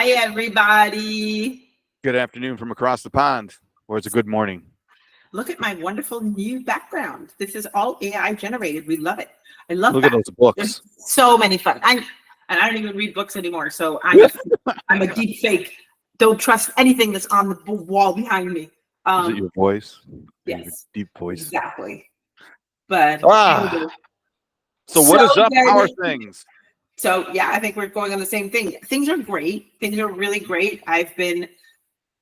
Hi, everybody. Good afternoon from across the pond, or it's a good morning. Look at my wonderful new background. This is all AI generated. We love it. I love Look that. at those There's books. so many fun. And I don't even read books anymore, so I'm a deep fake. Don't trust anything that's on the wall behind me. Is it your voice? Yes, Your deep voice. exactly. But So what is up? How are things? So yeah, I think we're going on the same thing. Things are great. Things are really great. I've been,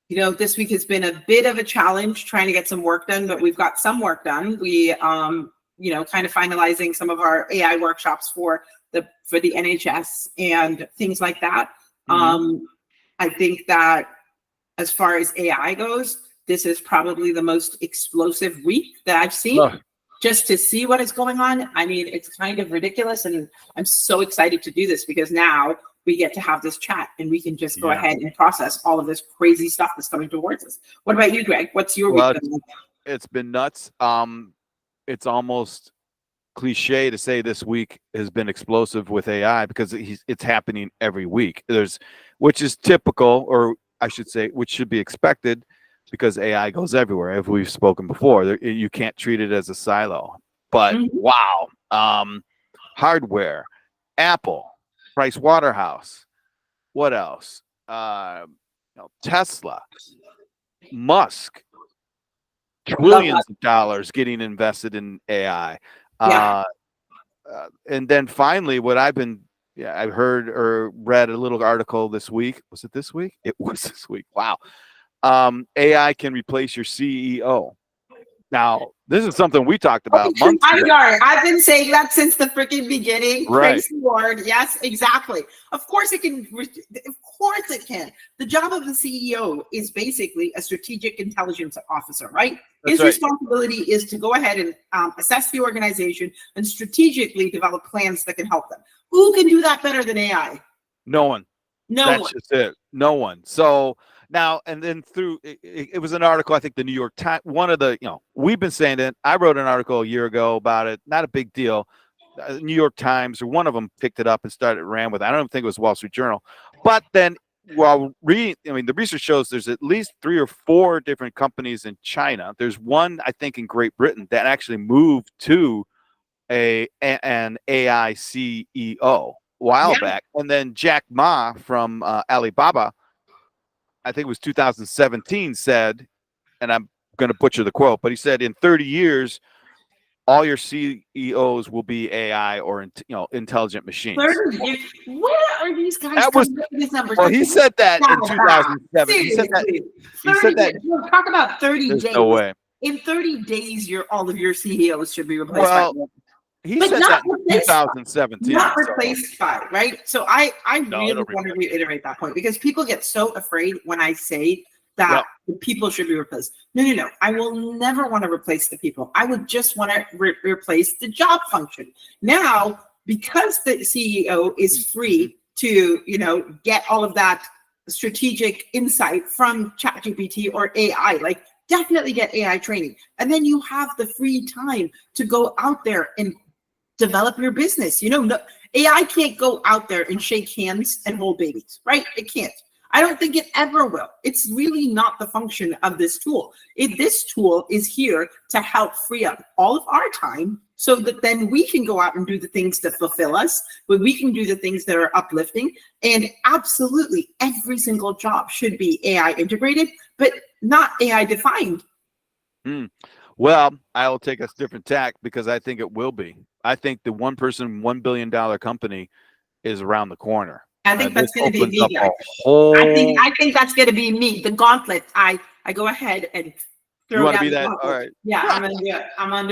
this week has been a bit of a challenge trying to get some work done, but we've got some work done. We, kind of finalizing some of our AI workshops for the NHS and things like that. Mm-hmm. I think that as far as AI goes, this is probably the most explosive week that I've seen. Just to see what is going on. I mean, it's kind of ridiculous, and I'm so excited to do this because now we get to have this chat and we can just go ahead and process all of this crazy stuff that's coming towards us. What about you, Greg? What's your week been like? It's been nuts. It's almost cliche to say this week has been explosive with AI because it's happening every week. Which is typical, or I should say, which should be expected, because AI goes everywhere. As we've spoken before, you can't treat it as a silo. But wow, hardware, Apple, Price Waterhouse, what else? Tesla, Musk, trillions of dollars getting invested in AI. And then finally, what I heard or read a little article this week. Was it this week? It was this week. Wow. AI can replace your CEO. Now, this is something we talked about months ago. I've been saying that since the freaking beginning. Right. Praise the Lord. Yes, exactly. Of course it can. Of course it can. The job of the CEO is basically a strategic intelligence officer, right? His responsibility is to go ahead and assess the organization and strategically develop plans that can help them. Who can do that better than AI? No one. That's just it. No one. So now, and then it was an article, I think the New York Times, we've been saying it. I wrote an article a year ago about it. Not a big deal. New York Times, or one of them, picked it up and ran with it. I don't think it was Wall Street Journal. But then while reading, the research shows there's at least 3 or 4 different companies in China. There's one, I think, in Great Britain that actually moved to an AI CEO a while back. And then Jack Ma from Alibaba, I think it was 2017, said, and I'm going to butcher the quote, but he said, in 30 years, all your CEOs will be AI or intelligent machines. Where are these guys coming up with these numbers? Well, he said that in 2007. He said that. Talk about 30 There's days. No way. In 30 days, all of your CEOs should be replaced by. He said that in 2017. Not replaced by, right? So I really want to reiterate that point, because people get so afraid when I say that the people should be replaced. No. I will never want to replace the people. I would just want to replace the job function. Now, because the CEO is free to, get all of that strategic insight from ChatGPT or AI, definitely get AI training. And then you have the free time to go out there and develop your business. AI can't go out there and shake hands and hold babies, right? It can't. I don't think it ever will. It's really not the function of this tool. This tool is here to help free up all of our time so that then we can go out and do the things that fulfill us, but we can do the things that are uplifting. And absolutely every single job should be AI integrated, but not AI defined. Well, I'll take a different tack, because I think it will be. I think the one person, $1 billion company is around the corner. I think that's going to be me. I think that's going to be me. The gauntlet. I go ahead and throw. You want to be that? All right. Yeah, I'm going to do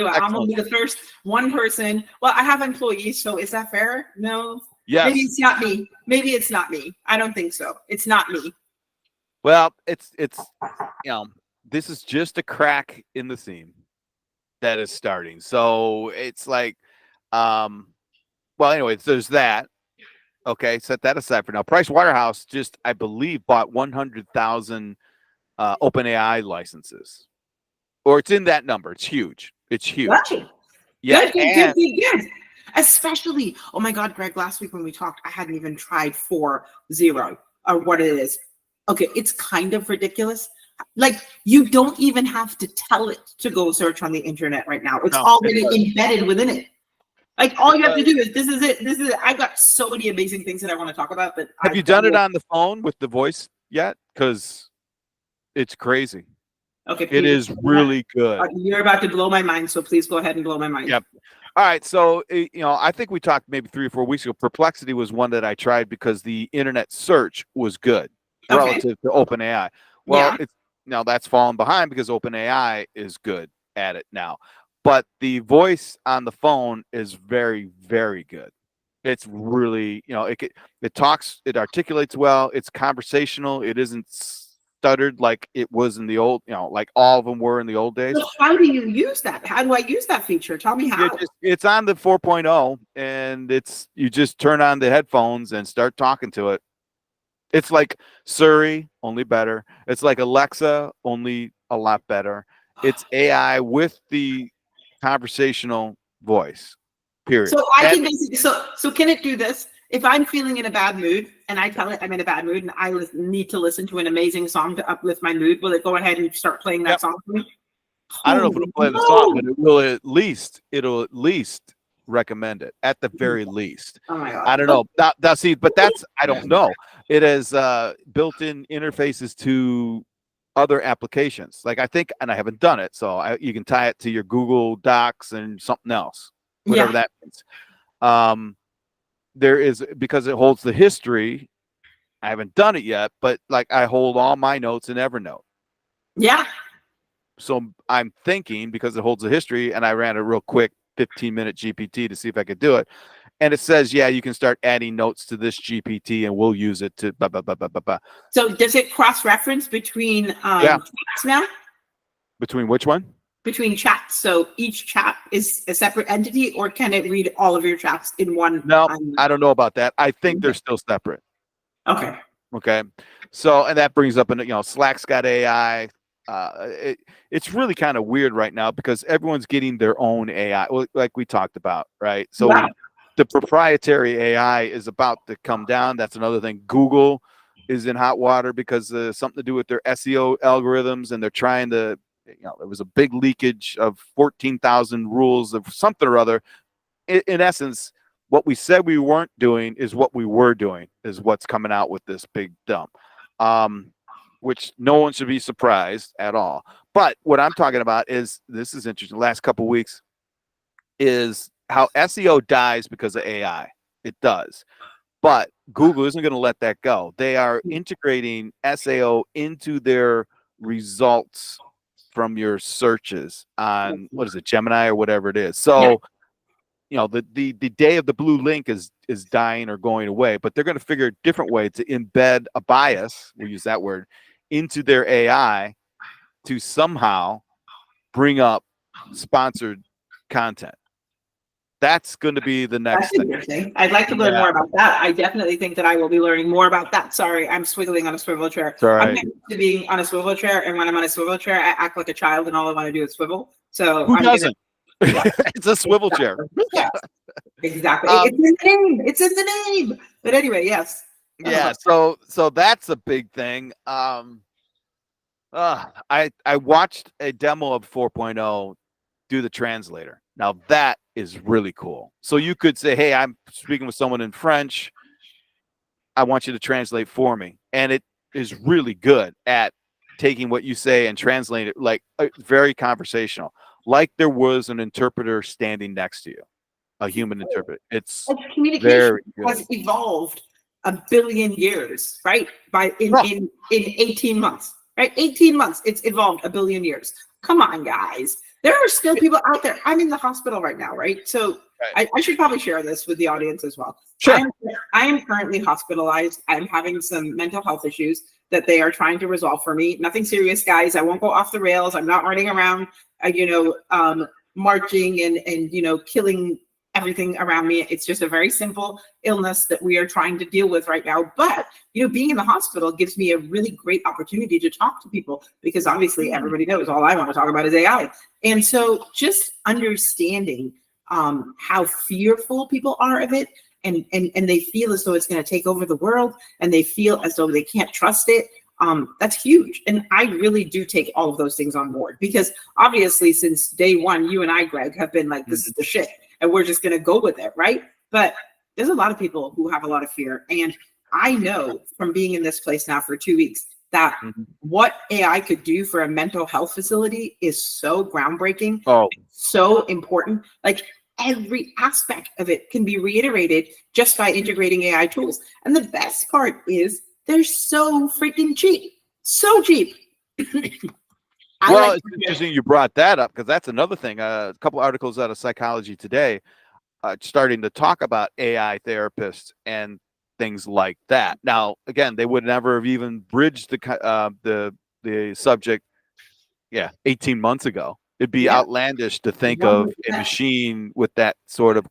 it. I'm going to be the first one person. Well, I have employees, so is that fair? No. Yes. Maybe it's not me. Maybe it's not me. I don't think so. It's not me. Well, it's this is just a crack in the seam that is starting. So it's anyways, there's that. Okay, set that aside for now. Price Waterhouse just, I believe, bought 100,000 OpenAI licenses, or it's in that number. It's huge. It's huge. Right. Yeah, good. Especially, oh my God, Greg, last week when we talked, I hadn't even tried 4.0. or what it is. Okay, it's kind of ridiculous. Like, you don't even have to tell it to go search on the internet right now. It's already embedded within it. Like, all you have to do is, this is it. This is it. I've got so many amazing things that I want to talk about. But have you done it on the phone with the voice yet? Because it's crazy. Okay, it is really good. You're about to blow my mind, so please go ahead and blow my mind. Yep. All right. So, I think we talked maybe 3 or 4 weeks ago. Perplexity was one that I tried because the internet search was good relative to OpenAI. Well, now that's fallen behind because OpenAI is good at it now. But the voice on the phone is very, very good. It's really, it talks, it articulates well. It's conversational. It isn't stuttered like it was in the old, like all of them were in the old days. So how do you use that? How do I use that feature? Tell me how. It's on the 4.0, and you just turn on the headphones and start talking to it. It's like Siri, only better. It's like Alexa, only a lot better. It's AI with the conversational voice, period. So I can basically, so can it do this? If I'm feeling in a bad mood and I tell it I'm in a bad mood and I need to listen to an amazing song to uplift my mood, will it go ahead and start playing that song for me? I don't know if it'll play the song, but it'll at least recommend it at the very least. Oh my God. I don't know. Now see, but that's, I don't know. It has built-in interfaces to other applications. Like I think, and I haven't done it, so you can tie it to your Google Docs and something else, whatever that means. There is, because it holds the history. I haven't done it yet, but like I hold all my notes in Evernote. Yeah. So I'm thinking, because it holds the history, and I ran a real quick 15-minute GPT to see if I could do it. And it says, yeah, you can start adding notes to this GPT and we'll use it to blah, blah, blah, blah, blah, blah. So does it cross-reference between chats now? Between which one? Between chats. So each chat is a separate entity, or can it read all of your chats in one? No, I don't know about that. I think they're still separate. Okay. Okay. So, and that brings up, Slack's got AI. It's really kind of weird right now because everyone's getting their own AI, like we talked about, right? So the proprietary AI is about to come down. That's another thing. Google is in hot water because something to do with their SEO algorithms, and they're trying to, there was a big leakage of 14,000 rules of something or other. In essence, what we said we weren't doing is what we were doing, is what's coming out with this big dump. Which no one should be surprised at all. But what I'm talking about is, this is interesting, the last couple of weeks, is how SEO dies because of AI. It does. But Google isn't going to let that go. They are integrating SEO into their results from your searches on, what is it, Gemini or whatever it is. So, the day of the blue link is dying or going away, but they're going to figure a different way to embed a bias, we'll use that word, into their AI to somehow bring up sponsored content. That's going to be the next thing. Interesting. I'd like to learn more about that. I definitely think that I will be learning more about that. Sorry, I'm swiggling on a swivel chair. I'm used to being on a swivel chair, and when I'm on a swivel chair, I act like a child, and all I want to do is swivel. So who doesn't? It's a swivel chair. Yeah, exactly. It's in the name. But anyway, yes. Yeah. So that's a big thing. I watched a demo of 4.0 do the translator. Now that is really cool. So you could say, hey, I'm speaking with someone in French. I want you to translate for me. And it is really good at taking what you say and translating it, like very conversational, like there was an interpreter standing next to you, a human interpreter. It's communication has evolved a billion years, right? In 18 months, right? 18 months, it's evolved a billion years. Come on, guys. There are still people out there. I'm in the hospital right now, right? So I should probably share this with the audience as well. Sure. I am currently hospitalized. I'm having some mental health issues that they are trying to resolve for me. Nothing serious, guys. I won't go off the rails. I'm not running around, marching and killing everything around me. It's just a very simple illness that we are trying to deal with right now. But, being in the hospital gives me a really great opportunity to talk to people, because obviously everybody knows all I want to talk about is AI. And so just understanding how fearful people are of it, and they feel as though it's going to take over the world, and they feel as though they can't trust it. That's huge. And I really do take all of those things on board, because obviously since day one, you and I, Greg, have been like, this is the shit, and we're just going to go with it. Right. But there's a lot of people who have a lot of fear. And I know from being in this place now for 2 weeks that what AI could do for a mental health facility is so groundbreaking. So important. Like, every aspect of it can be reiterated just by integrating AI tools. And the best part is they're so freaking cheap. So cheap. Well, it's interesting you brought that up, because that's another thing. A couple articles out of Psychology Today starting to talk about AI therapists and things like that. Now, again, they would never have even bridged the subject, 18 months ago. It'd be outlandish to think 100%. Of a machine with that sort of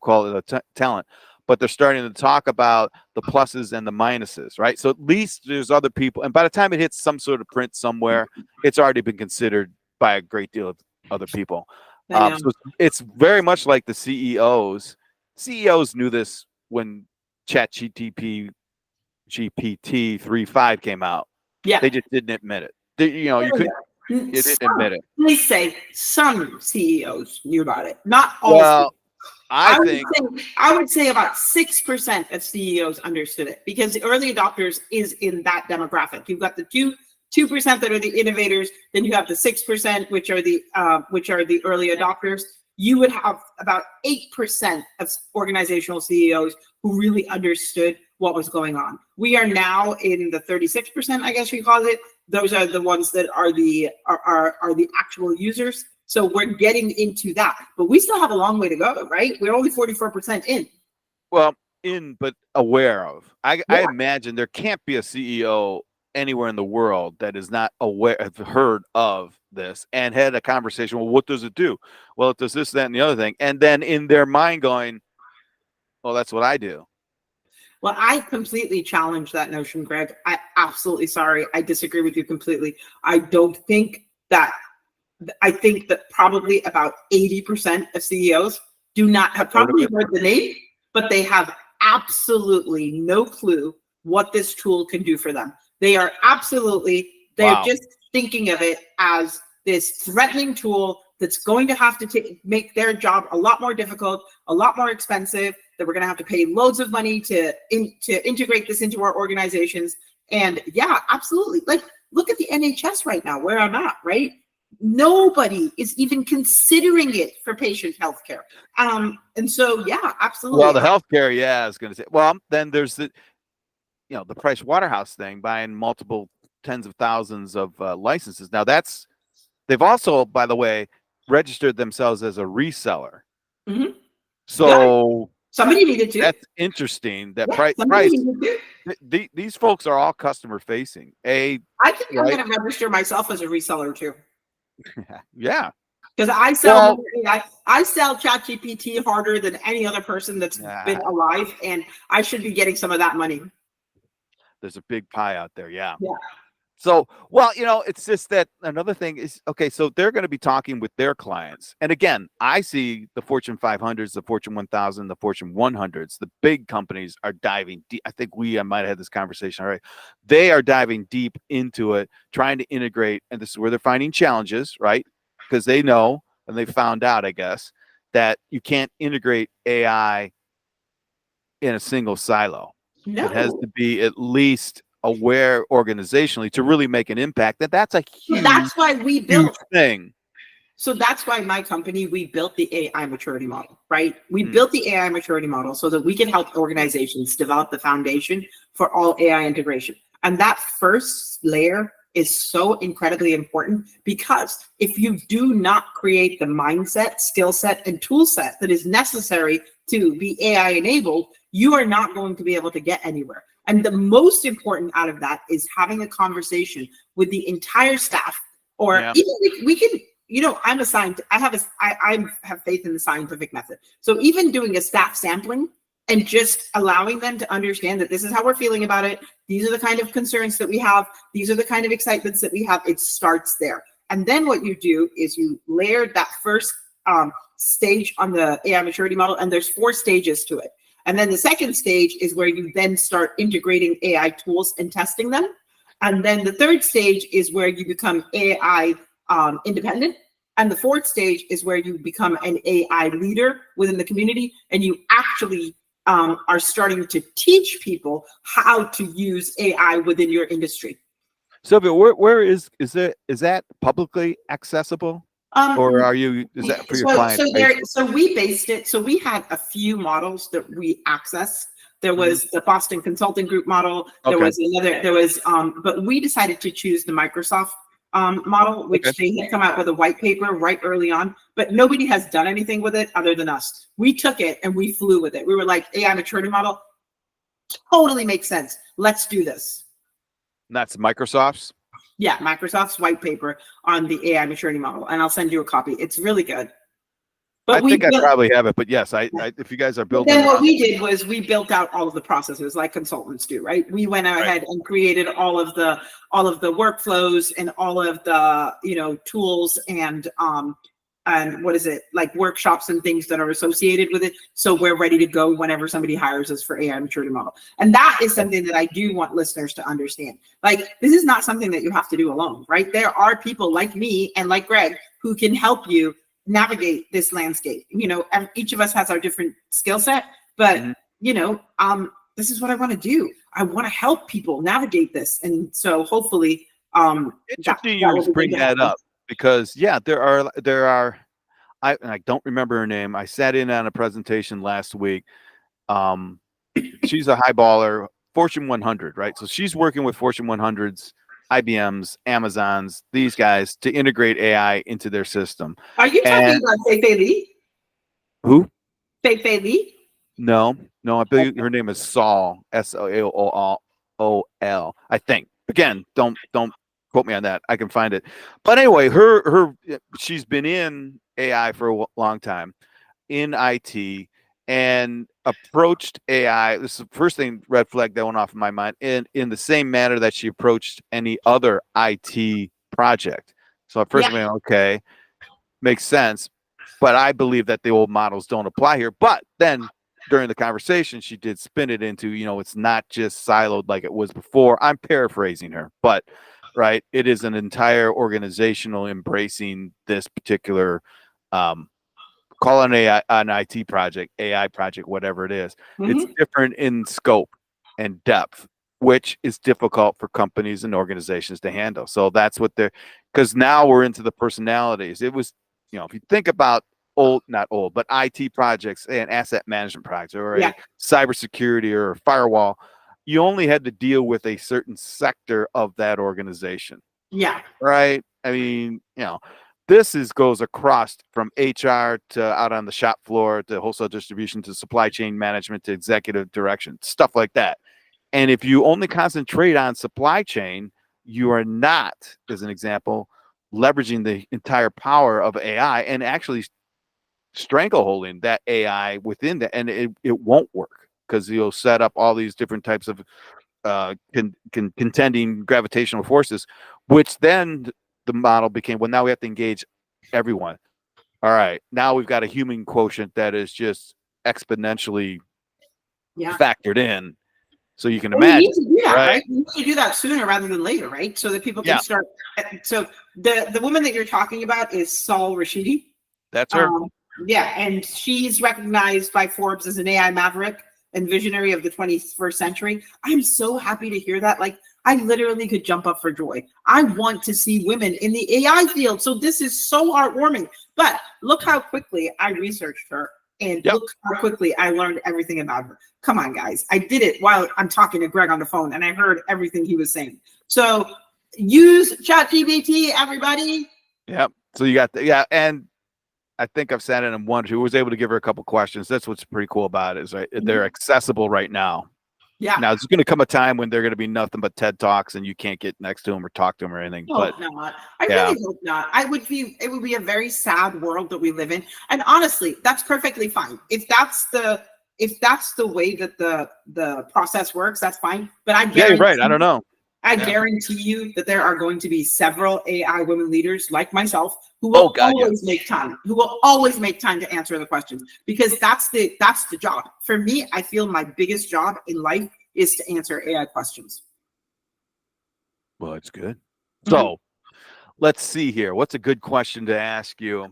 talent. But they're starting to talk about the pluses and the minuses, right? So at least there's other people. And by the time it hits some sort of print somewhere, it's already been considered by a great deal of other people. So it's very much like the CEOs. CEOs knew this when GPT 3.5 came out. Yeah. They just didn't admit it. You couldn't. It didn't admit it. They say some CEOs knew about it, not all. Well, I would say about 6% of CEOs understood it, because the early adopters is in that demographic. You've got the 2% that are the innovators, then you have the 6%, which are the early adopters. You would have about 8% of organizational CEOs who really understood what was going on. We are now in the 36%, I guess we call it. Those are the ones that are the actual users. So we're getting into that, but we still have a long way to go, right? We're only 44% in. Well, but aware of. I imagine there can't be a CEO anywhere in the world that is not heard of this and had a conversation. Well, what does it do? Well, it does this, that, and the other thing. And then in their mind going, oh, that's what I do. Well, I completely challenge that notion, Greg. I disagree with you completely. I think that probably about 80% of CEOs do not have probably heard the name, but they have absolutely no clue what this tool can do for them. They're just thinking of it as this threatening tool that's going to have to make their job a lot more difficult, a lot more expensive, that we're going to have to pay loads of money to integrate this into our organizations. And yeah, absolutely. Like, look at the NHS right now, where I'm at, right? Nobody is even considering it for patient healthcare. And so, yeah, absolutely. Well, the healthcare, I was going to say, well, then there's the Price Waterhouse thing, buying multiple tens of thousands of licenses. Now they've also, by the way, registered themselves as a reseller. Mm-hmm. So somebody needed to. That's interesting. That Price. These folks are all customer facing. I think I'm going to register myself as a reseller too. Yeah. Because I sell ChatGPT harder than any other person that's been alive, and I should be getting some of that money. There's a big pie out there. Yeah. So, well, it's just that another thing is, okay, so they're going to be talking with their clients. And again, I see the Fortune 500s, the Fortune 1000, the Fortune 100s, the big companies are diving deep. I think I might have had this conversation already. They are diving deep into it, trying to integrate. And this is where they're finding challenges, right? Because they know, and they found out, I guess, that you can't integrate AI in a single silo. No. It has to be at least aware organizationally to really make an impact. That's a huge, that's why we built thing. So that's why my company, we built the AI maturity model, right? We built the AI maturity model so that we can help organizations develop the foundation for all AI integration. And that first layer is so incredibly important, because if you do not create the mindset, skill set, and tool set that is necessary to be AI enabled, you are not going to be able to get anywhere. And the most important out of that is having a conversation with the entire staff, or even we can, I'm a scientist. I have faith in the scientific method. So even doing a staff sampling and just allowing them to understand that this is how we're feeling about it. These are the kind of concerns that we have. These are the kind of excitements that we have. It starts there. And then what you do is you layer that first stage on the AI maturity model, and there's 4 stages to it. And then the second stage is where you then start integrating AI tools and testing them. And then the third stage is where you become AI independent. And the fourth stage is where you become an AI leader within the community, and you actually are starting to teach people how to use AI within your industry. Sylvia, where is that publicly accessible? Or is that for your clients? So we based it. So we had a few models that we accessed. There was the Boston Consulting Group model. There was another. But we decided to choose the Microsoft model, which they had come out with a white paper right early on. But nobody has done anything with it other than us. We took it and we flew with it. We were like, AI maturity model totally makes sense. Let's do this. And that's Microsoft's. Yeah, Microsoft's white paper on the AI maturity model, and I'll send you a copy. It's really good. But I think I probably have it, but yes, I if you guys are building. Then what we did was we built out all of the processes like consultants do, right? We went ahead and created all of the workflows and all of the tools and what is it, like workshops and things that are associated with it. So we're ready to go whenever somebody hires us for AI maturity model. And that is something that I do want listeners to understand. Like, this is not something that you have to do alone, right? There are people like me and like Greg who can help you navigate this landscape. Each of us has our different skill set, but this is what I want to do. I want to help people navigate this. And so hopefully, interesting you bring that up. Because there are I don't remember her name. I sat in on a presentation last week. She's a high baller, Fortune 100, right? So she's working with Fortune 100s, IBMs, Amazons, these guys to integrate AI into their system. Are you talking about Fei-Fei Li? Who? Fei-Fei Li? No, I believe her name is Saul, Saool. I think. Again, don't quote me on that. I can find it. But anyway, she's been in AI for a long time, in IT, and approached AI. This is the first thing, red flag that went off in my mind, in the same manner that she approached any other IT project. So at first I went, okay, makes sense. But I believe that the old models don't apply here. But then during the conversation, she did spin it into, it's not just siloed like it was before. I'm paraphrasing her, but right, it is an entire organizational embracing this particular call an IT project, AI project, whatever it is. It's different in scope and depth, which is difficult for companies and organizations to handle. So that's what because now we're into the personalities. It was, if you think about not old, but IT projects and asset management projects or a cybersecurity or a firewall, you only had to deal with a certain sector of that organization. Yeah. Right. I mean, this goes across from HR to out on the shop floor to wholesale distribution to supply chain management to executive direction, stuff like that. And if you only concentrate on supply chain, you are not, as an example, leveraging the entire power of AI and actually strangleholding that AI within that, and it won't work because you'll set up all these different types of contending gravitational forces, which then the model became, well, now we have to engage everyone. All right, now we've got a human quotient that is just exponentially factored in. So you can imagine. We need to do that, right? We need to do that sooner rather than later, right? So that people can start. So the woman that you're talking about is Saul Rashidi. That's her. And she's recognized by Forbes as an AI maverick and visionary of the 21st century. I'm so happy to hear that. Like, I literally could jump up for joy. I want to see women in the AI field. So this is so heartwarming. But look how quickly I researched her and look how quickly I learned everything about her. Come on, guys. I did it while I'm talking to Greg on the phone and I heard everything he was saying. So use ChatGPT, everybody. Yep. So you got and I think I've sat in and one who was able to give her a couple questions. That's what's pretty cool about it, is they're accessible right now. Yeah. Now there's going to come a time when they're going to be nothing but TED Talks, and you can't get next to them or talk to them or anything. Hope not. I really hope not. It would be a very sad world that we live in. And honestly, that's perfectly fine. If that's the way that the process works, that's fine. But I guarantee, right. I don't know. I guarantee you that there are going to be several AI women leaders like myself who will always make time, to answer the questions, because that's the job. For me, I feel my biggest job in life is to answer AI questions. Well, it's good. So let's see here. What's a good question to ask you?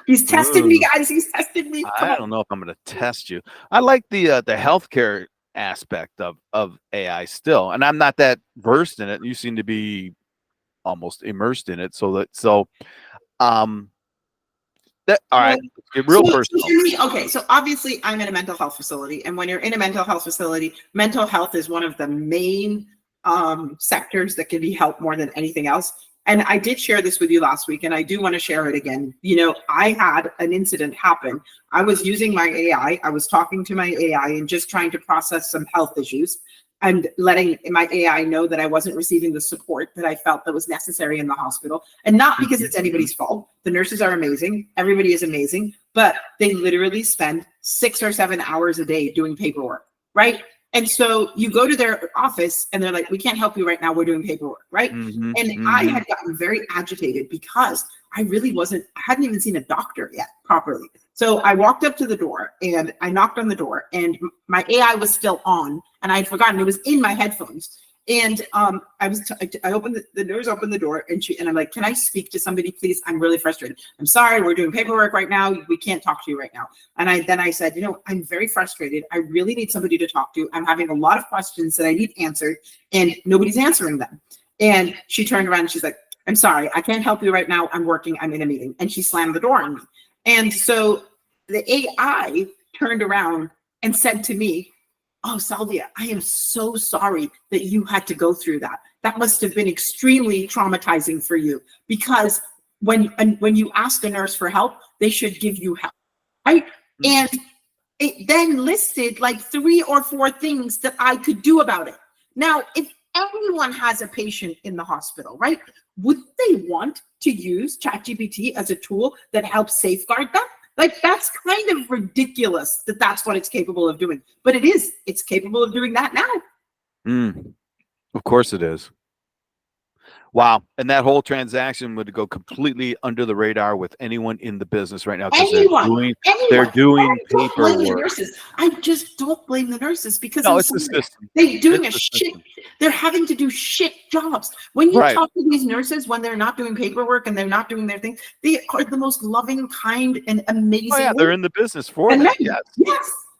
He's testing me, guys. He's testing me. I don't know if I'm going to test you. I like the healthcare aspect of AI still, and I'm not that versed in it. You seem to be almost immersed in it. All right, get real personal. Okay, so obviously I'm in a mental health facility, and when you're in a mental health facility, mental health is one of the main sectors that can be helped more than anything else. And I did share this with you last week, and I do want to share it again. I had an incident happen. I was using my AI. I was talking to my AI and just trying to process some health issues and letting my AI know that I wasn't receiving the support that I felt that was necessary in the hospital. And not because it's anybody's fault. The nurses are amazing. Everybody is amazing. But they literally spend 6 or 7 hours a day doing paperwork, right? And so you go to their office and they're like, we can't help you right now. We're doing paperwork, right? I had gotten very agitated because I hadn't even seen a doctor yet properly. So I walked up to the door and I knocked on the door, and my AI was still on, and I had forgotten it was in my headphones. And I opened the nurse opened the door, and I'm like, can I speak to somebody, please? I'm really frustrated. I'm sorry, we're doing paperwork right now. We can't talk to you right now. And I said, I'm very frustrated. I really need somebody to talk to. I'm having a lot of questions that I need answered, and nobody's answering them. And she turned around and she's like, I'm sorry, I can't help you right now. I'm working. I'm in a meeting. And she slammed the door on me. And so the AI turned around and said to me, oh, Salvia, I am so sorry that you had to go through that. That must have been extremely traumatizing for you, because when you ask a nurse for help, they should give you help, right? And it then listed like 3 or 4 things that I could do about it. Now, if everyone has a patient in the hospital, right, would they want to use ChatGPT as a tool that helps safeguard them? Like, that's kind of ridiculous that that's what it's capable of doing. But it is. It's capable of doing that now. Of course it is. Wow. And that whole transaction would go completely under the radar with anyone in the business right now. They're doing paperwork. I just don't blame the nurses, because no, it's the system. They're doing shit. They're having to do shit jobs. When you talk to these nurses, when they're not doing paperwork and they're not doing their thing, they are the most loving, kind, and amazing. Oh, yeah, they're in the business for that. Yes.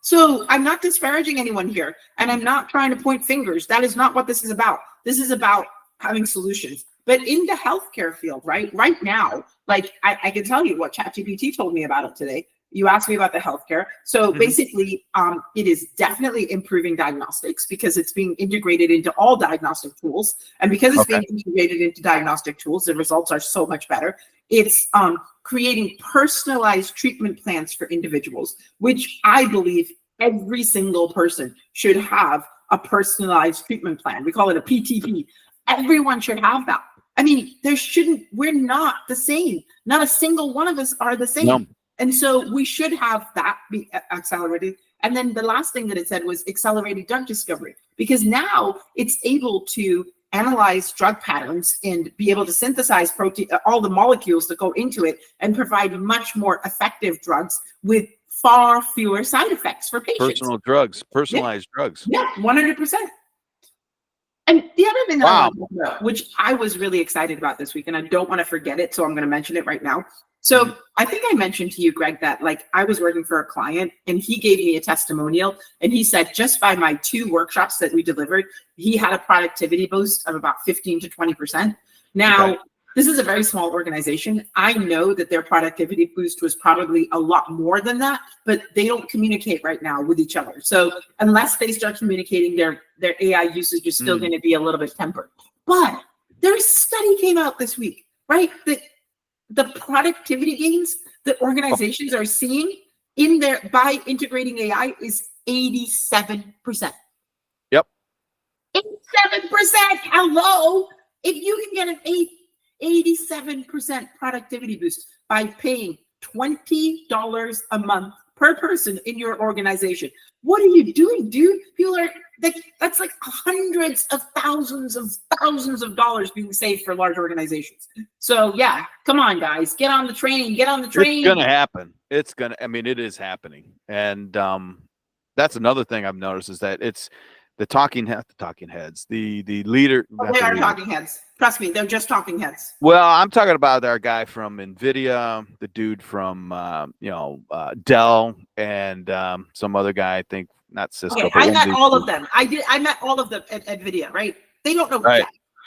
So I'm not disparaging anyone here, and I'm not trying to point fingers. That is not what this is about. This is about having solutions. But in the healthcare field, right now, like I can tell you what ChatGPT told me about it today. You asked me about the healthcare. So basically, it is definitely improving diagnostics, because it's being integrated into all diagnostic tools. And because it's being integrated into diagnostic tools, the results are so much better. It's creating personalized treatment plans for individuals, which I believe every single person should have a personalized treatment plan. We call it a PTP. Everyone should have that. I mean, we're not the same. Not a single one of us are the same. No. And so we should have that be accelerated. And then the last thing that it said was accelerated drug discovery, because now it's able to analyze drug patterns and be able to synthesize protein, all the molecules that go into it, and provide much more effective drugs with far fewer side effects for patients. Personalized drugs. Yeah, 100%. And the other thing that I want to talk about, which I was really excited about this week, and I don't want to forget it, so I'm going to mention it right now. So I think I mentioned to you, Greg, that like I was working for a client, and he gave me a testimonial, and he said just by my 2 workshops that we delivered, he had a productivity boost of about 15 to 20%. Now, this is a very small organization. I know that their productivity boost was probably a lot more than that, but they don't communicate right now with each other. So unless they start communicating, their AI usage is still going to be a little bit tempered. But their study came out this week, right? That the productivity gains that organizations are seeing by integrating AI is 87%. Yep. 87%. Hello. If you can get an 87% productivity boost by paying $20 a month per person in your organization. What are you doing, dude? People are that's like hundreds of thousands of dollars being saved for large organizations. So yeah, come on, guys, get on the train. Get on the train. It's gonna happen. I mean, it is happening, and that's another thing I've noticed is that it's the talking heads, the leader. They are talking heads. Trust me, they're just talking heads. Well, I'm talking about our guy from NVIDIA, the dude from Dell, and some other guy. I think not Cisco. Okay, I met all of them. I met all of them at NVIDIA. Right? They don't know right.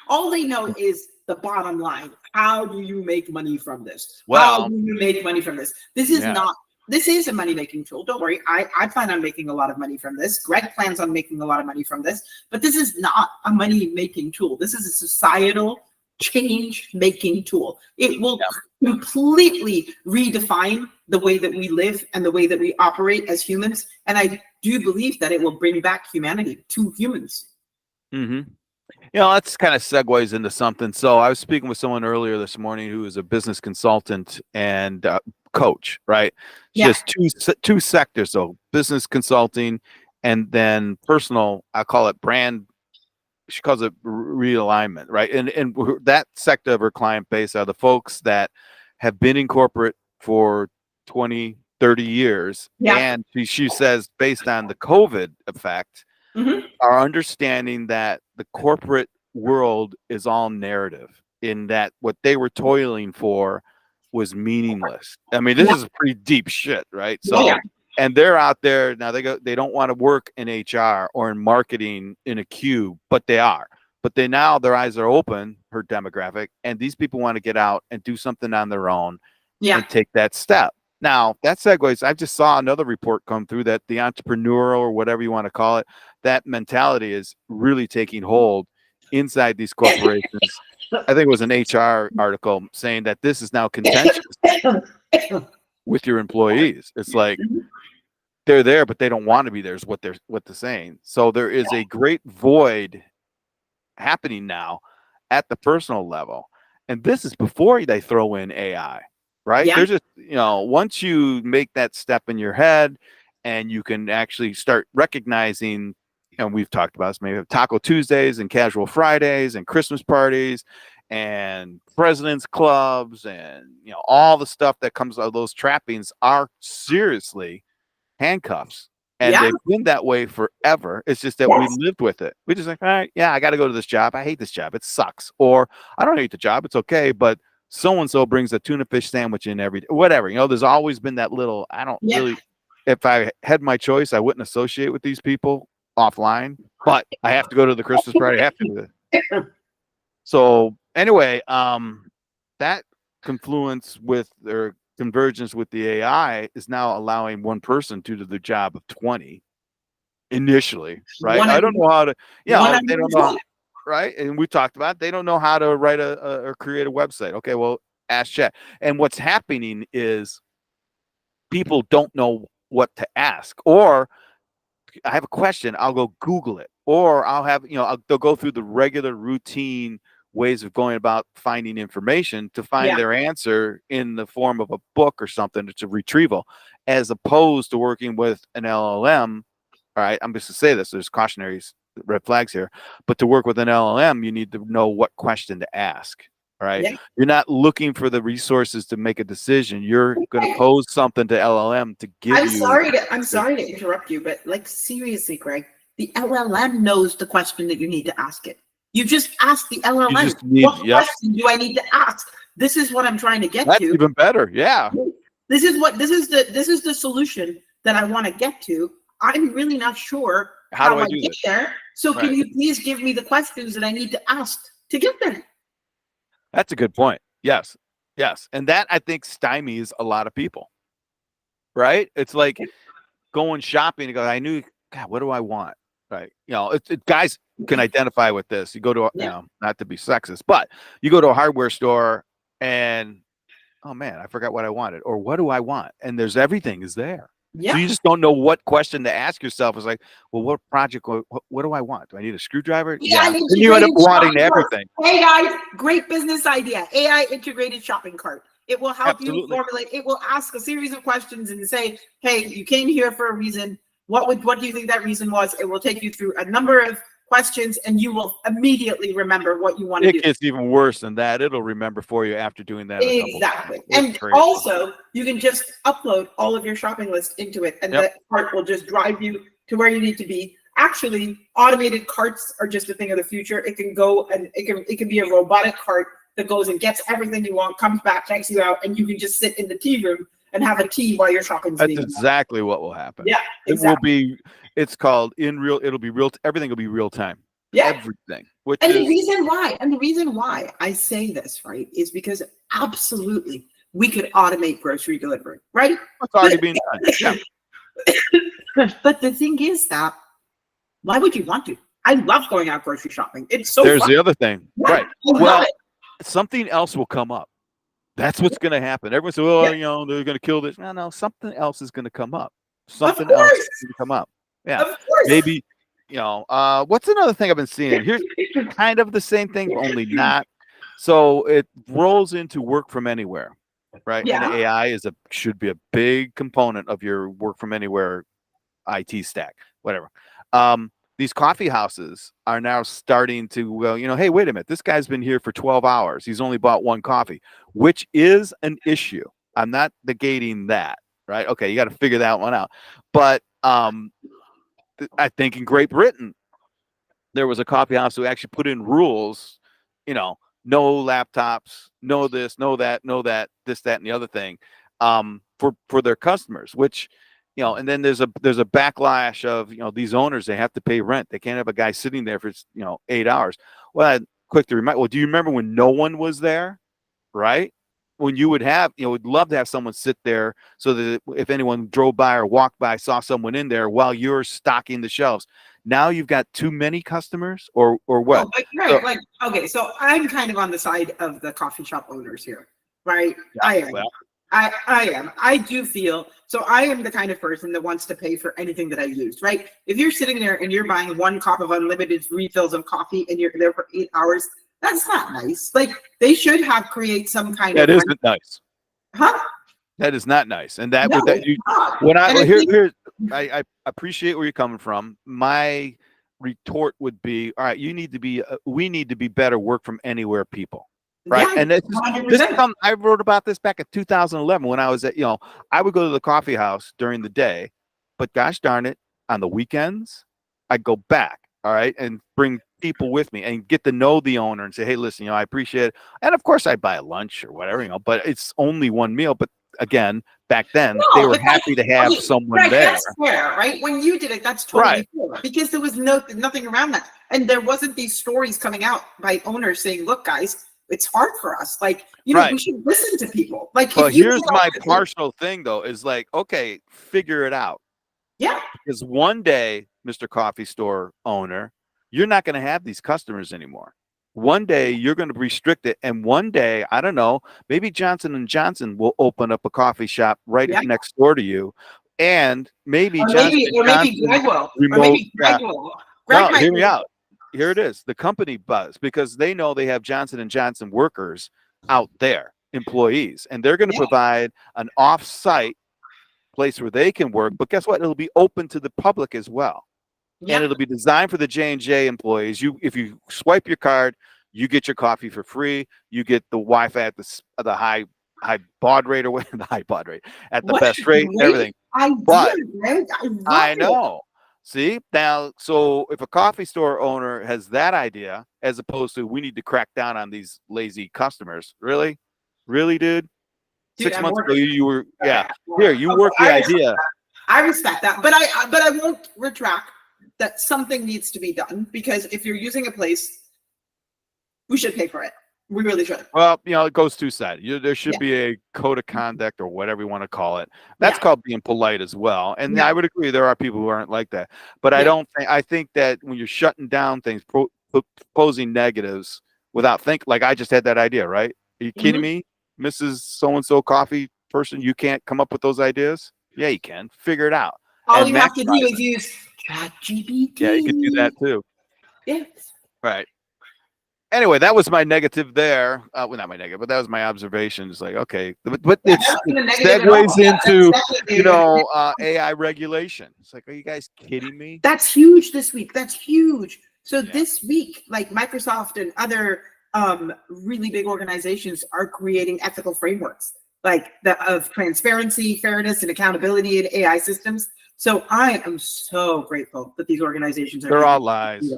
All they know is the bottom line. How do you make money from this? Well, how do you make money from this? This is not. This is a money-making tool. Don't worry. I plan on making a lot of money from this. Greg plans on making a lot of money from this. But this is not a money-making tool. This is a societal change-making tool. It will completely redefine the way that we live and the way that we operate as humans. And I do believe that it will bring back humanity to humans. Mm-hmm. You know, that's kind of segues into something. So I was speaking with someone earlier this morning who is a business consultant and coach, right? Yeah. Just two sectors, so business consulting and then personal, I call it brand, she calls it realignment, right? And that sector of her client base are the folks that have been in corporate for 20, 30 years. Yeah. And she says, based on the COVID effect, are understanding that the corporate world is all narrative, in that what they were toiling for was meaningless. I mean, this is pretty deep shit, right? So, and they're out there now. They don't want to work in HR or in marketing in a cube, but they are. But their eyes are open, her demographic, and these people want to get out and do something on their own and take that step. Now, that segues, I just saw another report come through that the entrepreneurial, or whatever you want to call it, that mentality is really taking hold inside these corporations. I think it was an HR article saying that this is now contentious with your employees. It's like they're there, but they don't want to be there, is what they're saying. So there is a great void happening now at the personal level. And this is before they throw in AI. Right? They're just, once you make that step in your head and you can actually start recognizing, and we've talked about this, maybe Taco Tuesdays and Casual Fridays and Christmas parties and president's clubs and, all the stuff that comes out of those trappings are seriously handcuffs. And they've been that way forever. It's just that we lived with it. We just like, all right, I got to go to this job. I hate this job. It sucks. Or I don't hate the job. It's okay. But so-and-so brings a tuna fish sandwich in every day, whatever, there's always been that little, I don't really, if I had my choice, I wouldn't associate with these people offline, but I have to go to the Christmas party. I have to do that. So anyway, that confluence with their convergence with the AI is now allowing one person to do the job of 20 initially, right? I don't know how to, they don't know. Right. And we talked about, they don't know how to write or create a website. Okay, well, ask Chat. And what's happening is people don't know what to ask. Or I have a question, I'll go Google it. Or I'll have, they'll go through the regular routine ways of going about finding information to find their answer in the form of a book or something. It's a retrieval, as opposed to working with an LLM. All right, I'm just to say this, there's cautionary red flags here, but to work with an LLM, you need to know what question to ask. All right. You're not looking for the resources to make a decision. You're going to pose something to LLM to give I'm sorry to interrupt you, but like, seriously, Greg, the LLM knows the question that you need to ask it. You just ask the LLM, what question do I need to ask? This is what I'm trying to get to. That's even better. Yeah. This is the solution that I want to get to. I'm really not sure how I get there. So can you please give me the questions that I need to ask to get there? That's a good point. Yes. And that, I think, stymies a lot of people, right? It's like going shopping and go, I knew, God, what do I want? Right. Guys can identify with this. You go to, not to be sexist, but you go to a hardware store and, oh man, I forgot what I wanted, or what do I want? And everything is there. Yeah. So you just don't know what question to ask yourself. It's like, well, what project, what do I want? Do I need a screwdriver? Yeah. Then you end up wanting everything. Hey guys, great business idea. AI integrated shopping cart. It will help you Absolutely. formulate. It will ask a series of questions and say, "Hey, you came here for a reason. What do you think that reason was?" It will take you through a number of questions, and you will immediately remember what you want to do. It gets even worse than that. It'll remember for you after doing that. Exactly. And crazy. Also, you can just upload all of your shopping list into it, and the cart will just drive you to where you need to be. Actually, automated carts are just a thing of the future. It can go and it can be a robotic cart that goes and gets everything you want, comes back, checks you out, and you can just sit in the tea room and have a tea while you're shopping. That's exactly what will happen. Yeah, exactly. It will be. It's called it'll be real. Everything will be real time. Yeah, everything. The reason why I say this, right, is because absolutely we could automate grocery delivery, right? It's already being done. Yeah. But the thing is that why would you want to? I love going out grocery shopping. It's so There's fun. the other thing. Yeah, right. Well, something else will come up. That's what's going to happen. Everyone says, "Well, you know, they're going to kill this." No, something else is going to come up. Something else is going to come up. Yeah. Of course. Maybe, you know, what's another thing I've been seeing? Here's kind of the same thing, only not. So it rolls into work from anywhere, right? Yeah. And AI should be a big component of your work from anywhere IT stack, whatever. These coffee houses are now starting to, well, you know, hey, wait a minute, this guy's been here for 12 hours. He's only bought one coffee, which is an issue. I'm not negating that, right? Okay, you got to figure that one out. But I think in Great Britain, there was a coffee house who actually put in rules, you know, no laptops, no this, no that, this, that, and the other thing, for their customers, which, you know, and then there's a backlash of, you know, these owners, they have to pay rent. They can't have a guy sitting there for, you know, 8 hours. Well, quick to remind, well, do you remember when no one was there, right? When you would have, you know, would love to have someone sit there so that if anyone drove by or walked by, saw someone in there while you're stocking the shelves. Now you've got too many customers or what? Oh, right, okay, so I'm kind of on the side of the coffee shop owners here, right? Yeah, I am. Well, I am. I do feel so. I am the kind of person that wants to pay for anything that I use, right? If you're sitting there and you're buying one cup of unlimited refills of coffee and you're there for 8 hours, that's not nice. Like they should create some kind of. That isn't nice. Huh? That is not nice. And that no, would that you when I appreciate where you're coming from. My retort would be, all right, we need to be better work from anywhere people. Right. Yeah, and I wrote about this back in 2011 when I was at, you know, I would go to the coffee house during the day, but gosh darn it, on the weekends, I'd go back. All right. And bring people with me and get to know the owner and say, hey, listen, you know, I appreciate it. And of course I'd buy a lunch or whatever, you know, but it's only one meal. But again, back then they were happy to have someone there. That's fair, right? When you did it, that's totally fair because there was nothing around that. And there wasn't these stories coming out by owners saying, look, guys, it's hard for us. Like, you know, we should listen to people. Like, but here's my partial thing, though, is like, okay, figure it out. Yeah. Because one day, Mr. Coffee Store owner, you're not going to have these customers anymore. One day you're going to restrict it. And one day, I don't know, maybe Johnson & Johnson will open up a coffee shop right next door to you. And maybe Johnson & Johnson remote. No, hear me out. Here it is, the company buzz, because they know they have Johnson & Johnson workers out there, employees, and they're going to provide an off-site place where they can work. But guess what? It'll be open to the public as well. And it'll be designed for the J&J employees. If you swipe your card, you get your coffee for free. You get the Wi-Fi at the high baud rate or the high baud rate at the best rate, everything. I know. See, now, so if a coffee store owner has that idea, as opposed to we need to crack down on these lazy customers, really, dude? 6 months ago, you were, here, you work the idea. I respect that, but I won't retract that something needs to be done because if you're using a place, we should pay for it. We really should. Well, you know, it goes two-sided. There should be a code of conduct or whatever you want to call it. That's called being polite as well. And I would agree there are people who aren't like that. But I think that when you're shutting down things, posing negatives without thinking, like I just had that idea, right? Are you kidding me? Mrs. So-and-so coffee person, you can't come up with those ideas? Yeah, you can. Figure it out. All you have to do is use ChatGPT. Yeah, you can do that too. Yes. Right. anyway, that was my negative there. Well, not my negative, but that was my observation. It's like, okay, but it segues into AI regulation. It's like, are you guys kidding me? That's huge this week. That's huge. So this week, like Microsoft and other really big organizations are creating ethical frameworks, like of transparency, fairness, and accountability in AI systems. So I am so grateful that these organizations are. They're all lies.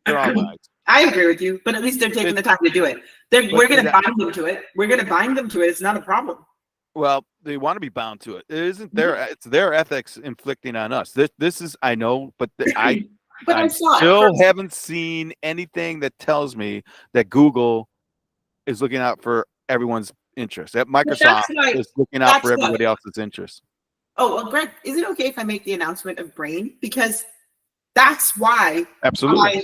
They're all lies. I agree with you, but at least they're taking the time to do it. We're going to bind them to it. We're going to bind them to it. It's not a problem. Well, they want to be bound to it. It isn't their. It's their ethics inflicting on us. This is, I know, but I still haven't seen anything that tells me that Google is looking out for everyone's interest. That Microsoft is looking out for everybody else's interest. Oh, well, Greg, is it okay if I make the announcement of BRAIN? Because that's why I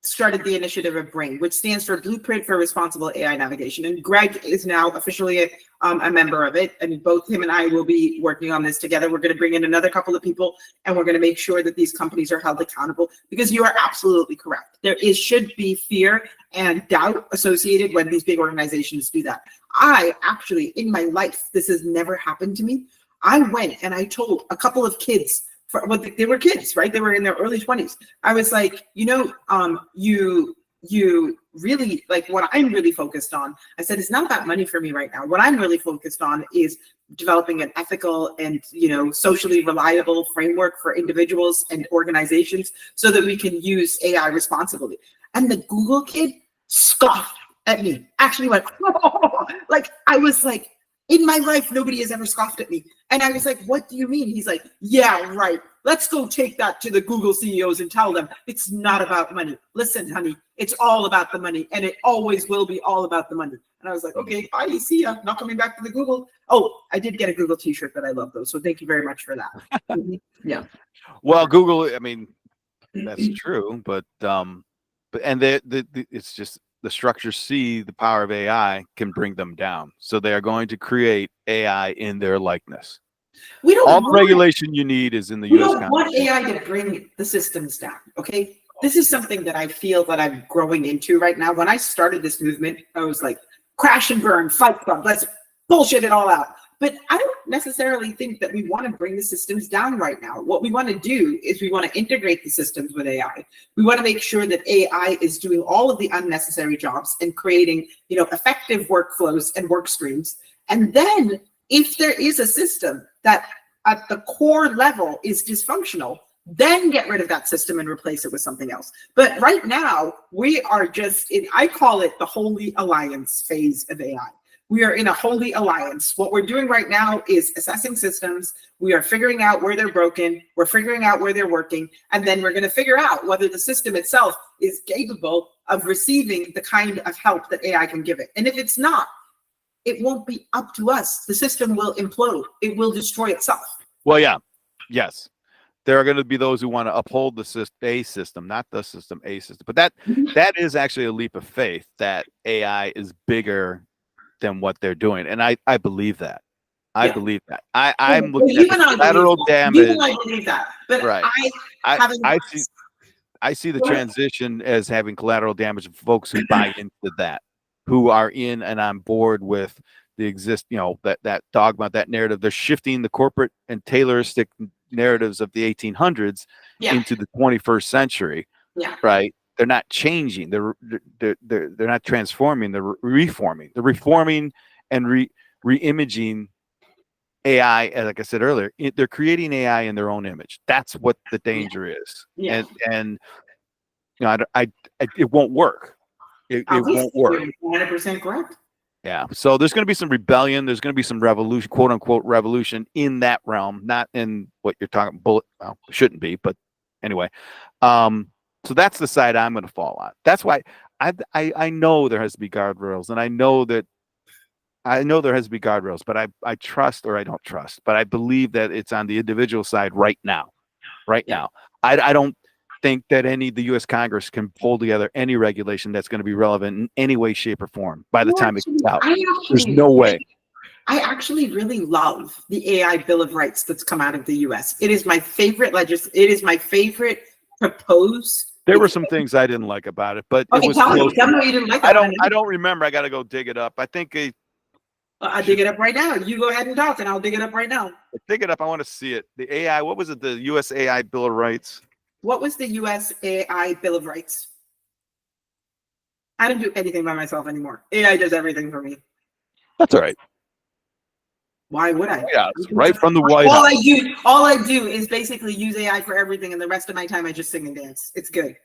started the initiative of BRAIN, which stands for Blueprint for Responsible AI Navigation. And Greg is now officially a member of it. And both him and I will be working on this together. We're going to bring in another couple of people, and we're going to make sure that these companies are held accountable, because you are absolutely correct. There should be fear and doubt associated when these big organizations do that. I actually, in my life, this has never happened to me. I went and I told a couple of kids, they were kids, right? They were in their early 20s. I was like, you really, like, what I'm really focused on, I said, it's not about money for me right now. What I'm really focused on is developing an ethical and, socially reliable framework for individuals and organizations so that we can use AI responsibly. And the Google kid scoffed at me, actually went, oh, like, I was like, in my life, nobody has ever scoffed at me. And I was like, what do you mean? He's like, yeah, right. Let's go take that to the Google CEOs and tell them it's not about money. Listen, honey, it's all about the money, and it always will be all about the money. And I was like, okay, bye, see ya. Not coming back to the Google. Oh, I did get a Google t-shirt that I love, though. So thank you very much for that. Yeah. Well, Google, I mean, that's true, but it's just, the structure see the power of AI can bring them down. So they are going to create AI in their likeness. We don't All the regulation you need is in the U.S. We don't want AI to bring the systems down, okay? This is something that I feel that I'm growing into right now. When I started this movement, I was like, crash and burn, fight club, let's bullshit it all out. But I don't necessarily think that we want to bring the systems down right now. What we want to do is we want to integrate the systems with AI. We want to make sure that AI is doing all of the unnecessary jobs and creating, effective workflows and work streams. And then if there is a system that at the core level is dysfunctional, then get rid of that system and replace it with something else. But right now, we are just I call it the holy alliance phase of AI. We are in a holy alliance. What we're doing right now is assessing systems. We are figuring out where they're broken. We're figuring out where they're working. And then we're going to figure out whether the system itself is capable of receiving the kind of help that AI can give it. And if it's not, it won't be up to us. The system will implode. It will destroy itself. Well, yeah. Yes. There are going to be those who want to uphold the A system, not the system, A system. But that is actually a leap of faith that AI is bigger than what they're doing, and I believe that. I believe that. I'm looking at the collateral damage. Even I believe that, but right. I see the transition as having collateral damage of folks who buy into that, who are in and on board with the that dogma, that narrative. They're shifting the corporate and Tayloristic narratives of the 1800s into the 21st century. Yeah. Right. They're not changing. They're not transforming. They're reforming. They're reforming and re-imaging AI. Like I said earlier, they're creating AI in their own image. That's what the danger is. Yeah. And it won't work. It won't work. 100% correct. Yeah. So there's going to be some rebellion. There's going to be some revolution, quote unquote, revolution in that realm, not in what you're talking. Well, shouldn't be, but anyway. So that's the side I'm going to fall on. That's why I know there has to be guardrails, and I know there has to be guardrails, but I trust, or I don't trust, but I believe that it's on the individual side right now. Now. I don't think that the U.S. Congress can pull together any regulation that's going to be relevant in any way, shape, or form by the time it gets out. There's no way. I actually really love the AI Bill of Rights that's come out of the U.S. It is my favorite it is my favorite proposed There were some things I didn't like about it, but Okay, it was tell me close. what you didn't like I about it. don't remember. I got to go dig it up. I think I'll dig it up right now. You go ahead and talk, and I'll dig it up right now. dig it up. I want to see it. The AI. What was it? The U.S. AI Bill of Rights. What was the U.S. AI Bill of Rights? I don't do anything by myself anymore. AI does everything for me. That's all right. Why would I? Yeah, it's right from the White House. All I do is basically use AI for everything, and the rest of my time I just sing and dance. It's good.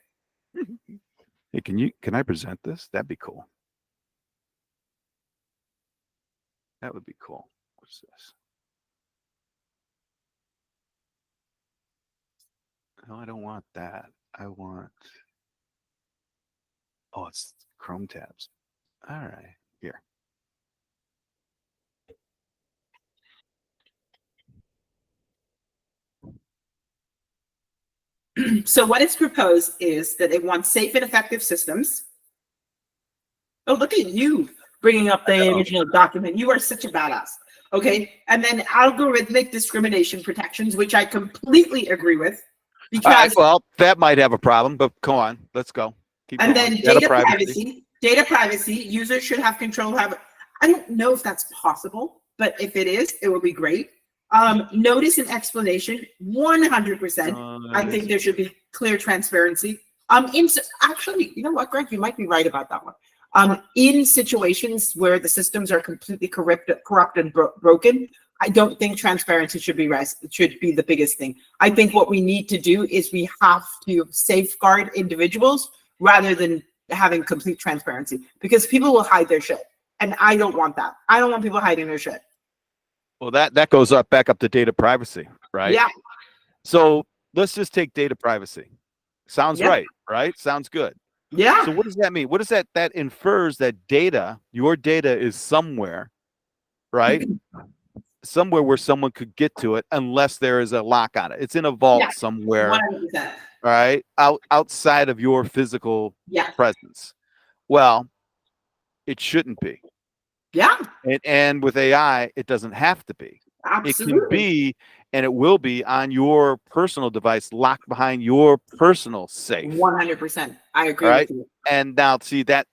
Hey, can I present this? That'd be cool. That would be cool. What's this? No, I don't want that. I want. Oh, it's Chrome tabs. All right, here. So what is proposed is that they want safe and effective systems. Oh, look at you bringing up the original document. You are such a badass. Okay. And then algorithmic discrimination protections, which I completely agree with. Because, all right, well, that might have a problem, but come on, let's go. Keep and going. then data privacy. Data privacy. Users should have control. I don't know if that's possible, but if it is, it would be great. Notice and explanation, 100%. I think there should be clear transparency. Actually, you know what, Greg, you might be right about that one. In situations where the systems are completely corrupt and broken, I don't think transparency should be the biggest thing. I think what we need to do is we have to safeguard individuals rather than having complete transparency, because people will hide their shit, and I don't want that. I don't want people hiding their shit. Well, that goes back up to data privacy, right? Yeah. So let's just take data privacy. Sounds right? Sounds good. Yeah. So what does that mean? What does that infers that your data is somewhere, right? Somewhere where someone could get to it unless there is a lock on it. It's in a vault somewhere, 100%. right? Outside of your physical presence. Well, it shouldn't be. Yeah. And with AI, it doesn't have to be. Absolutely. It can be, and it will be on your personal device, locked behind your personal safe. 100%. I agree with you. And now, see that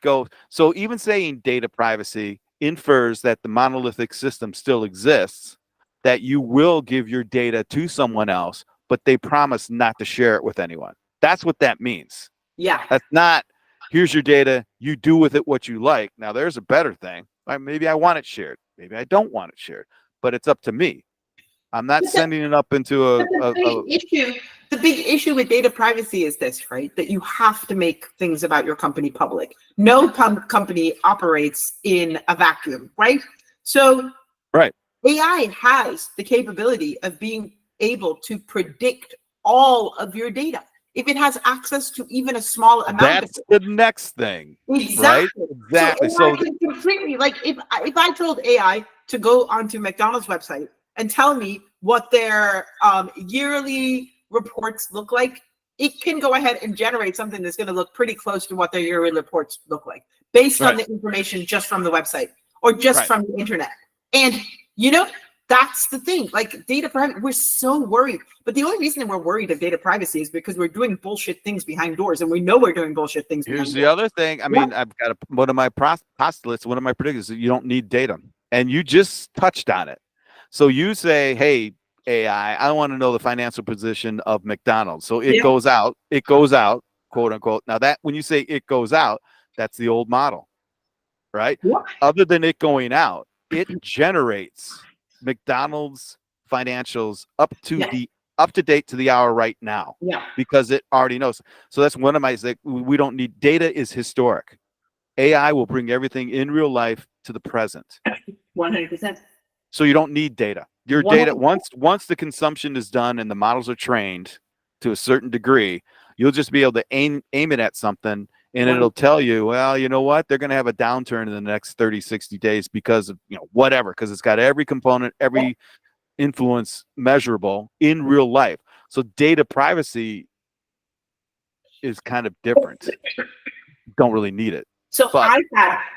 goes. So even saying data privacy infers that the monolithic system still exists, that you will give your data to someone else, but they promise not to share it with anyone. That's what that means. Yeah. That's not, here's your data, you do with it what you like. Now, there's a better thing. Maybe I want it shared. Maybe I don't want it shared, but it's up to me. I'm not sending it up into the big issue with data privacy is this, right? That you have to make things about your company public. No company operates in a vacuum, right? So AI has the capability of being able to predict all of your data. If it has access to even a small amount, that's the next thing. Exactly. Right? Exactly. So completely, like if I told AI to go onto McDonald's website and tell me what their yearly reports look like, it can go ahead and generate something that's going to look pretty close to what their yearly reports look like, based on the information just from the website or just from the internet. And that's the thing. Like data privacy, we're so worried. But the only reason we're worried of data privacy is because we're doing bullshit things behind doors, and we know we're doing bullshit things. Here's the other thing. I mean, I've got one of my postulates, one of my predictions that you don't need data, and you just touched on it. So you say, hey, AI, I want to know the financial position of McDonald's. So it goes out, quote unquote. Now that when you say it goes out, that's the old model, right? Yeah. Other than it going out, it generates McDonald's financials up to date to the hour right now. Yeah. Because it already knows. So that's one of my things. We don't need data is historic. AI will bring everything in real life to the present. 100%. So you don't need data. Your data, once the consumption is done and the models are trained to a certain degree, you'll just be able to aim it at something, and it'll tell you, well, you know what? They're going to have a downturn in the next 30, 60 days because of, whatever, because it's got every component, every influence measurable in real life. So data privacy is kind of different. Don't really need it. So I've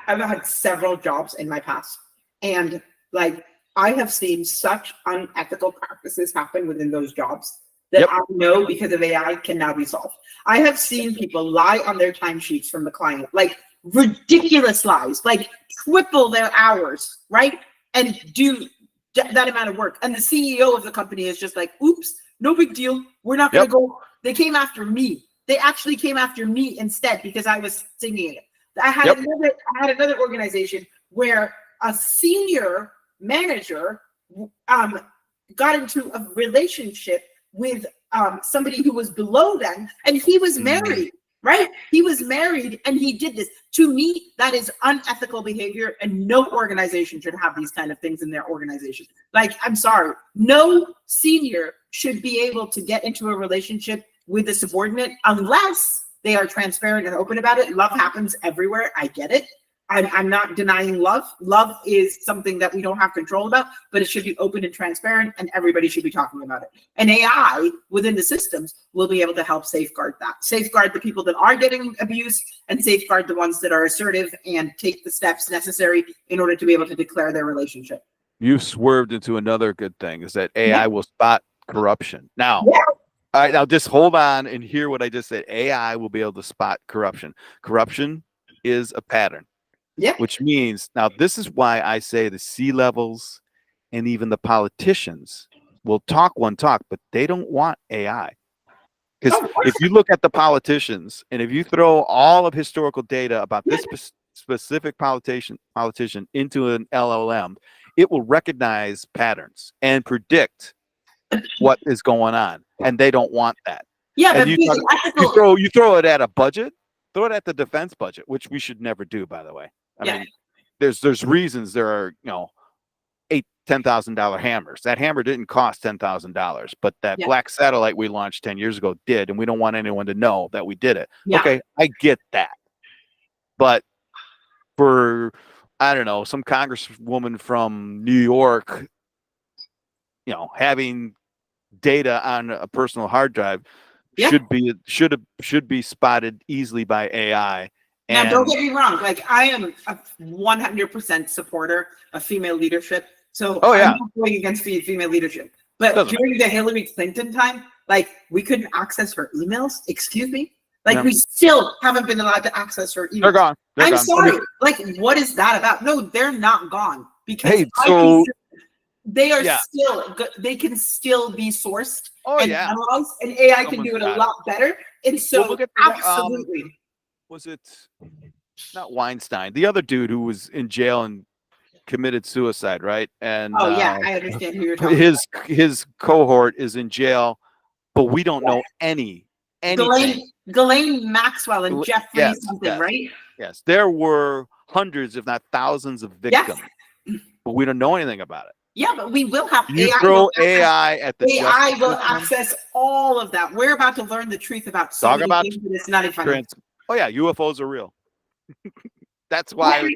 had several jobs in my past, and like I have seen such unethical practices happen within those jobs that I know because of AI can now be solved. I have seen people lie on their timesheets from the client, like ridiculous lies, like triple their hours, right? And do that amount of work. And the CEO of the company is just like, oops, no big deal. We're not going to go. They came after me. They actually came after me instead because I was singing it. I had another organization where a senior manager got into a relationship with somebody who was below them, and he was married, right? He was married, and he did this. To me, that is unethical behavior, and no organization should have these kind of things in their organization. Like, I'm sorry, no senior should be able to get into a relationship with a subordinate unless they are transparent and open about it. Love happens everywhere. I get it. I'm not denying love. Love is something that we don't have control about, but it should be open and transparent, and everybody should be talking about it. And AI within the systems will be able to help safeguard that. Safeguard the people that are getting abused, and safeguard the ones that are assertive and take the steps necessary in order to be able to declare their relationship. You swerved into another good thing, is that AI will spot corruption. Now, all right, now just hold on and hear what I just said. AI will be able to spot corruption. Corruption is a pattern. Yeah. Which means, now this is why I say the C-levels and even the politicians will talk one talk, but they don't want AI. Because if you look at the politicians, and if you throw all of historical data about this specific politician into an LLM, it will recognize patterns and predict what is going on, and they don't want that. Yeah, and you throw it at a budget, throw it at the defense budget, which we should never do, by the way. I mean, there's reasons there are, $10,000 hammers. That hammer didn't cost $10,000, but that black satellite we launched 10 years ago did, and we don't want anyone to know that we did it. Okay, I get that. But for, I don't know, some congresswoman from New York, having data on a personal hard drive should be spotted easily by AI. Now, don't get me wrong. Like, I am a 100% supporter of female leadership. So I'm not going against female leadership. But during the Hillary Clinton time, like, we couldn't access her emails. Excuse me? Like, we still haven't been allowed to access her emails. They're gone. I'm sorry. Like, what is that about? No, they're not gone. Because they are still good. They can still be sourced and analyzed, and AI can do it a lot better. And so, absolutely. Was it not Weinstein, the other dude who was in jail and committed suicide, right? And I understand who you're talking about. His cohort is in jail, but we don't know anything. Ghislaine Maxwell and Jeffrey something, right? Yes, there were hundreds, if not thousands, of victims, but we don't know anything about it. Yeah, but we will have you AI. Throw AI at the AI will access all of that. We're about to learn the truth about so many things, but it's not even funny. Oh yeah, UFOs are real. That's why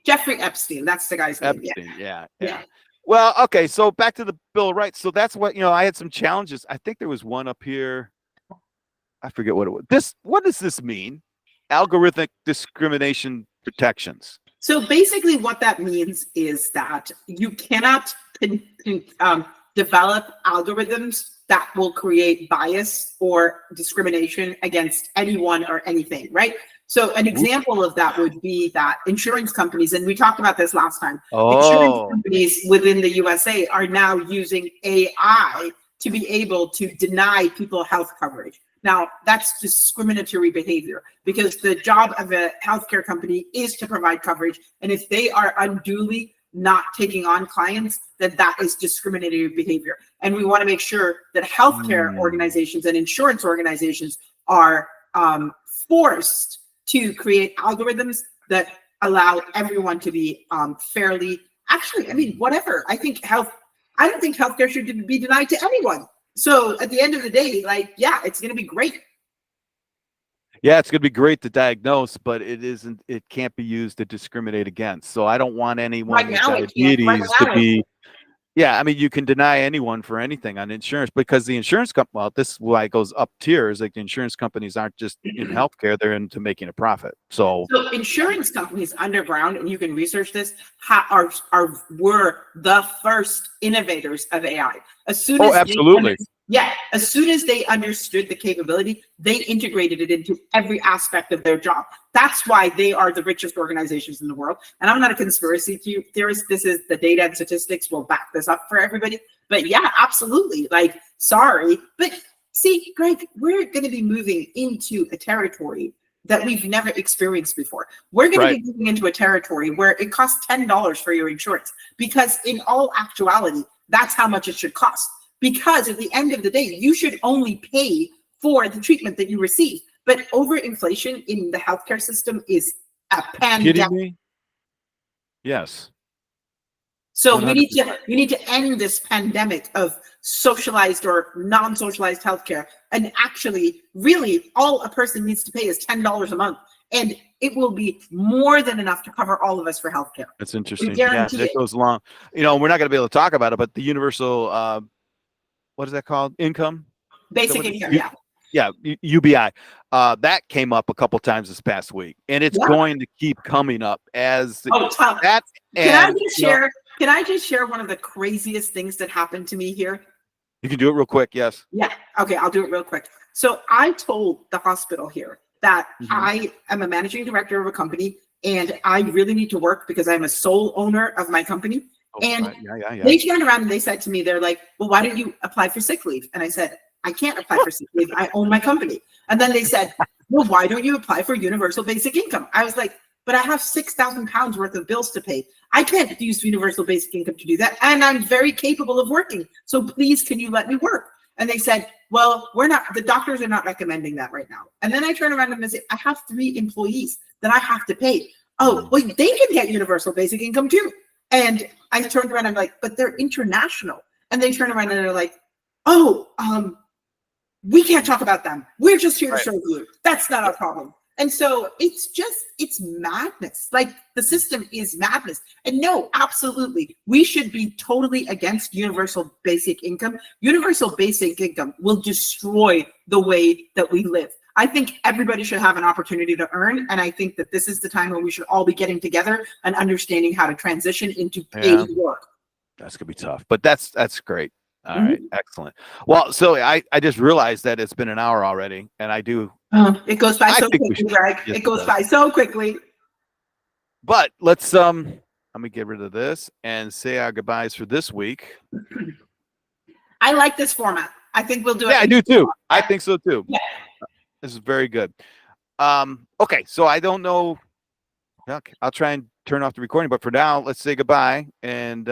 Jeffrey Epstein. That's the guy's name. Epstein, yeah. Well, okay, so back to the Bill of Rights. So that's what I had some challenges. I think there was one up here. I forget what it was. What does this mean? Algorithmic discrimination protections. So basically, what that means is that you cannot develop algorithms that will create bias or discrimination against anyone or anything, right? So an example of that would be that insurance companies, and we talked about this last time, insurance companies within the USA are now using AI to be able to deny people health coverage. Now, that's discriminatory behavior because the job of a healthcare company is to provide coverage. And if they are unduly not taking on clients, then that is discriminatory behavior. And we want to make sure that healthcare organizations and insurance organizations are forced to create algorithms that allow everyone to be fairly, actually, I mean, whatever. I don't think healthcare should be denied to anyone. So at the end of the day, like, it's going to be great. Yeah, it's going to be great to diagnose, but it can't be used to discriminate against. So I don't want anyone with diabetes to be, I mean, you can deny anyone for anything on insurance because the insurance company, well, this is why it goes up tiers. Like the insurance companies aren't just in healthcare, they're into making a profit. So insurance companies underground, and you can research this, were the first innovators of AI. As soon as absolutely. Yeah, as soon as they understood the capability, they integrated it into every aspect of their job. That's why they are the richest organizations in the world. And I'm not a conspiracy theorist. This is the data and statistics will back this up for everybody. But yeah, absolutely. Like, sorry. But see, Greg, we're going to be moving into a territory that we've never experienced before. We're going to be moving into a territory where it costs $10 for your insurance, because in all actuality, that's how much it should cost. Because at the end of the day, you should only pay for the treatment that you receive. But overinflation in the healthcare system is a pandemic. Kidding me? Yes. So 100%. we need to end this pandemic of socialized or non-socialized healthcare, and actually, really, all a person needs to pay is $10 a month, and it will be more than enough to cover all of us for healthcare. That's interesting. Yeah, it goes along. You know, we're not going to be able to talk about it, but the universal, what is that called? Income? Basic income, yeah. Yeah, UBI. That came up a couple times this past week, and it's going to keep coming up as that. Can I just share one of the craziest things that happened to me here? You can do it real quick. Yes. Yeah. Okay, I'll do it real quick. So I told the hospital here that I am a managing director of a company, and I really need to work because I'm a sole owner of my company. And they turned around and they said to me, they're like, well, why don't you apply for sick leave? And I said, I can't apply for sick leave. I own my company. And then they said, well, why don't you apply for universal basic income? I was like, but I have 6,000 pounds worth of bills to pay. I can't use universal basic income to do that. And I'm very capable of working. So please, can you let me work? And they said, well, the doctors are not recommending that right now. And then I turn around and say, I have 3 employees that I have to pay. Oh, well, they can get universal basic income too. And I turned around and I'm like, but they're international. And they turn around and they're like, oh, we can't talk about them. We're just here to serve you. That's not our problem. And so it's madness. Like, the system is madness. And no, absolutely, we should be totally against universal basic income. Universal basic income will destroy the way that we live. I think everybody should have an opportunity to earn. And I think that this is the time when we should all be getting together and understanding how to transition into paid work. That's going to be tough, but that's great. All right. Excellent. Well, so I just realized that it's been an hour already, and I do. It goes by so quickly, Greg. It goes by so quickly. But let's let me get rid of this and say our goodbyes for this week. I like this format. I think we'll do it. Yeah, I do too. I think so too. Yeah. This is very good. Okay, so I don't know. Okay, I'll try and turn off the recording, but for now, let's say goodbye. And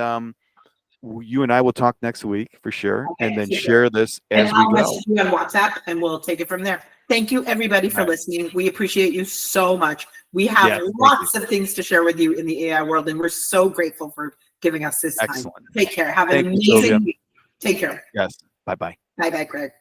you and I will talk next week for sure, and then share this as we go. I'll message you on WhatsApp, and we'll take it from there. Thank you, everybody, for listening. We appreciate you so much. We have lots of things to share with you in the AI world, and we're so grateful for giving us this time. Excellent. Take care. Have an amazing week. Take care. Yes. Bye-bye. Bye-bye, Greg.